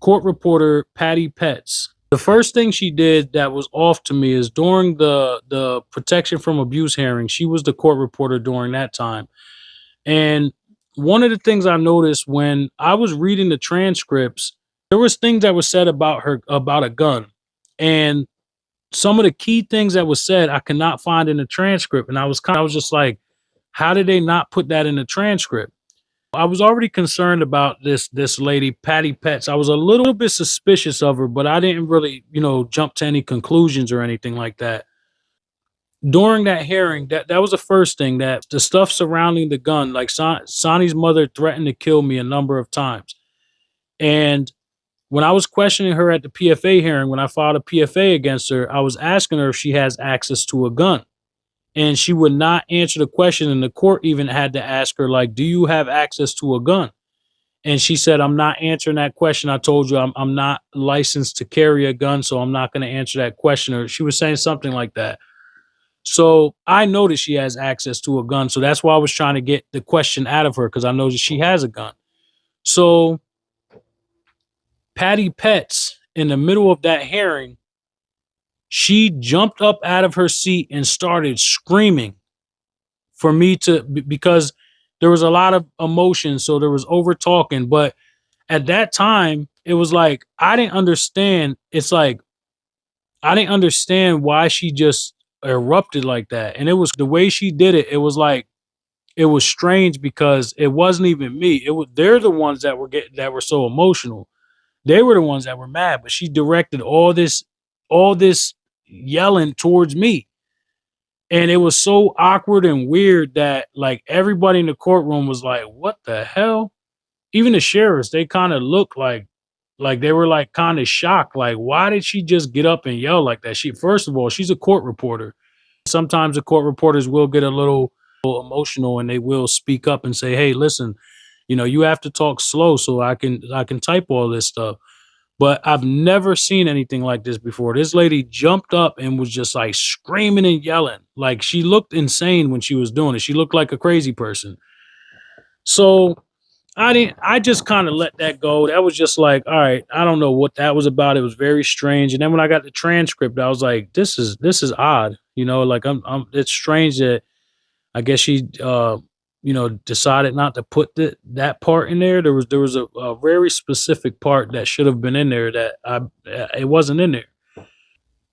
court reporter Patty Petts. The first thing she did that was off to me is during the protection from abuse hearing. She was the court reporter during that time. And one of the things I noticed when I was reading the transcripts, there was things that were said about her about a gun. And some of the key things that was said I could not find in the transcript. And I was just like, how did they not put that in the transcript? I was already concerned about this lady, Patty Petts. I was a little bit suspicious of her, but I didn't really, jump to any conclusions or anything like that. During that hearing, that was the first thing, that the stuff surrounding the gun, like Sonny's mother threatened to kill me a number of times. And when I was questioning her at the PFA hearing, when I filed a PFA against her, I was asking her if she has access to a gun. And she would not answer the question. And the court even had to ask her, like, do you have access to a gun? And she said, I'm not answering that question. I told you I'm not licensed to carry a gun, so I'm not going to answer that question. Or she was saying something like that. So I know that she has access to a gun. So that's why I was trying to get the question out of her, because I know that she has a gun. So Patty Petts, in the middle of that hearing, she jumped up out of her seat and started screaming for me because there was a lot of emotion. So there was over talking. But at that time, it was like, I didn't understand. It's like, I didn't understand why she just erupted like that. And it was the way she did it. It was like, it was strange because it wasn't even me. They're the ones that were so emotional. They were the ones that were mad, but she directed all this yelling towards me. And it was so awkward and weird that, like, everybody in the courtroom was like, what the hell? Even the sheriffs, they kind of looked like they were like kind of shocked. Like, why did she just get up and yell like that? First of all, she's a court reporter. Sometimes the court reporters will get a little emotional and they will speak up and say, hey, listen, you have to talk slow so I can type all this stuff. But I've never seen anything like this before. This lady jumped up and was just like screaming and yelling. Like, she looked insane when she was doing it. She looked like a crazy person. So I just kind of let that go. That was just like, all right, I don't know what that was about. It was very strange. And then when I got the transcript, I was like, this is odd. Like it's strange that I guess she decided not to put that part in there. There was a very specific part that should have been in there that it wasn't in there.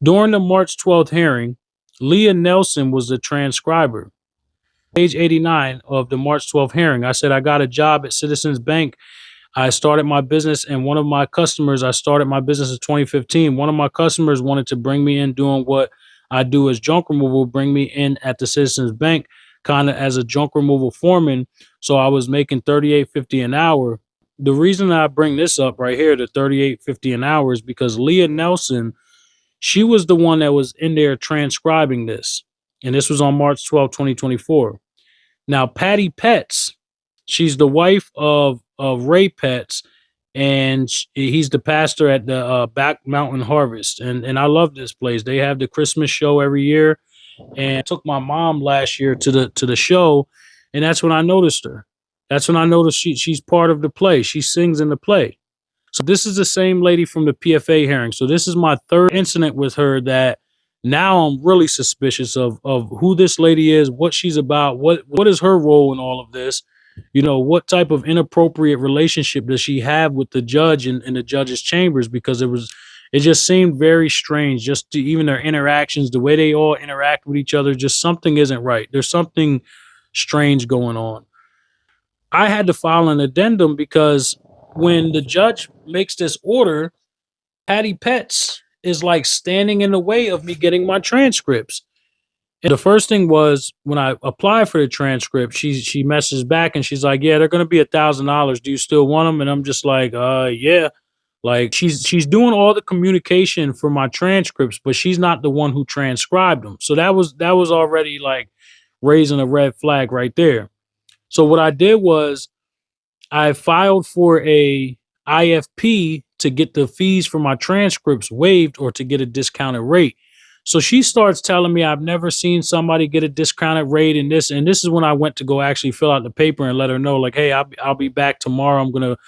During the March 12th hearing, Leah Nelson was the transcriber. Page 89 of the March 12th hearing, I said, I got a job at Citizens Bank. I started my business, and I started my business in 2015. One of my customers wanted to bring me in doing what I do as junk removal, bring me in at the Citizens Bank kind of as a junk removal foreman. So I was making $38.50 an hour. The reason I bring this up right here, the $38.50 an hour, is because Leah Nelson, she was the one that was in there transcribing this. And this was on March 12, 2024. Now, Patty Petts, she's the wife of Ray Petts, and he's the pastor at the Back Mountain Harvest. And I love this place. They have the Christmas show every year. And I took my mom last year to the show, and that's when I noticed her. That's when I noticed she's part of the play. She sings in the play. So this is the same lady from the PFA hearing. So this is my third incident with her that now I'm really suspicious of who this lady is, what she's about, what is her role in all of this. What type of inappropriate relationship does she have with the judge in the judge's chambers? Because it just seemed very strange, just to even their interactions, the way they all interact with each other, just something isn't right. There's something strange going on. I had to file an addendum because when the judge makes this order, Patty Petts is like standing in the way of me getting my transcripts. And the first thing was, when I applied for the transcript, she messaged back and she's like, yeah, they're going to be $1,000. Do you still want them? And I'm just like, yeah. Like, she's doing all the communication for my transcripts, but she's not the one who transcribed them. So that was already like raising a red flag right there. So what I did was I filed for a IFP to get the fees for my transcripts waived or to get a discounted rate. So she starts telling me I've never seen somebody get a discounted rate in this. And this is when I went to go actually fill out the paper and let her know, like, hey, I'll be back tomorrow. I'm going to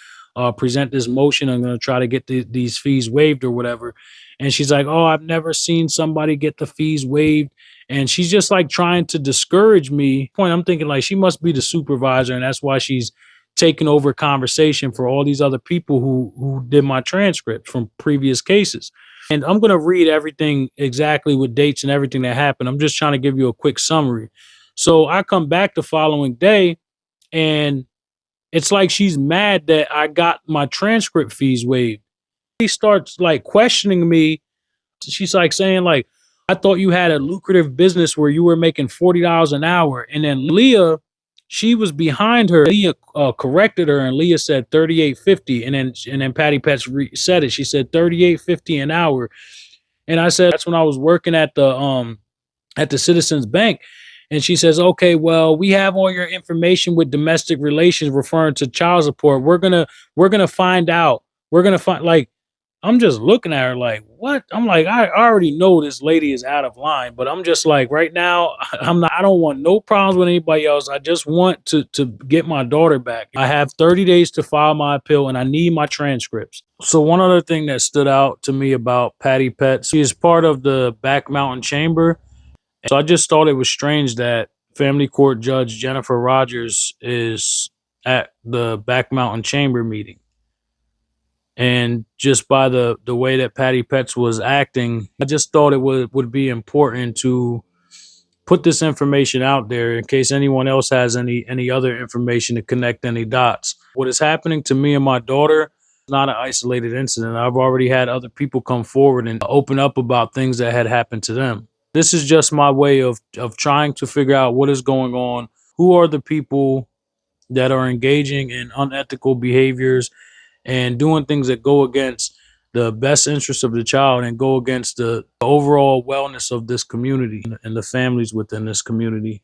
present this motion. I'm going to try to get these fees waived or whatever. And she's like, oh, I've never seen somebody get the fees waived. And she's just like trying to discourage me. Point, I'm thinking like she must be the supervisor, and that's why she's taking over conversation for all these other people who did my transcript from previous cases. And I'm going to read everything exactly with dates and everything that happened. I'm just trying to give you a quick summary. So I come back the following day, and it's like she's mad that I got my transcript fees waived. She starts like questioning me. She's like saying like, I thought you had a lucrative business where you were making $40 an hour. And then Leah, she was behind her. Leah corrected her, and Leah said 38.50. And then Patty Pets said it. She said 38.50 an hour. And I said, that's when I was working at the Citizens Bank. And she says, okay, well, we have all your information with domestic relations referring to child support. We're gonna find out. We're gonna find like, I'm just looking at her like, what? I'm like, I already know this lady is out of line, but I'm just like, right now, I don't want no problems with anybody else. I just want to get my daughter back. I have 30 days to file my appeal, and I need my transcripts. So one other thing that stood out to me about Patty Pets, she is part of the Back Mountain Chamber. So I just thought it was strange that family court judge Jennifer Rogers is at the Back Mountain Chamber meeting. And just by the way that Patty Pets was acting, I just thought it would be important to put this information out there in case anyone else has any other information to connect any dots. What is happening to me and my daughter is not an isolated incident. I've already had other people come forward and open up about things that had happened to them. This is just my way of trying to figure out what is going on. Who are the people that are engaging in unethical behaviors and doing things that go against the best interest of the child and go against the overall wellness of this community and the families within this community?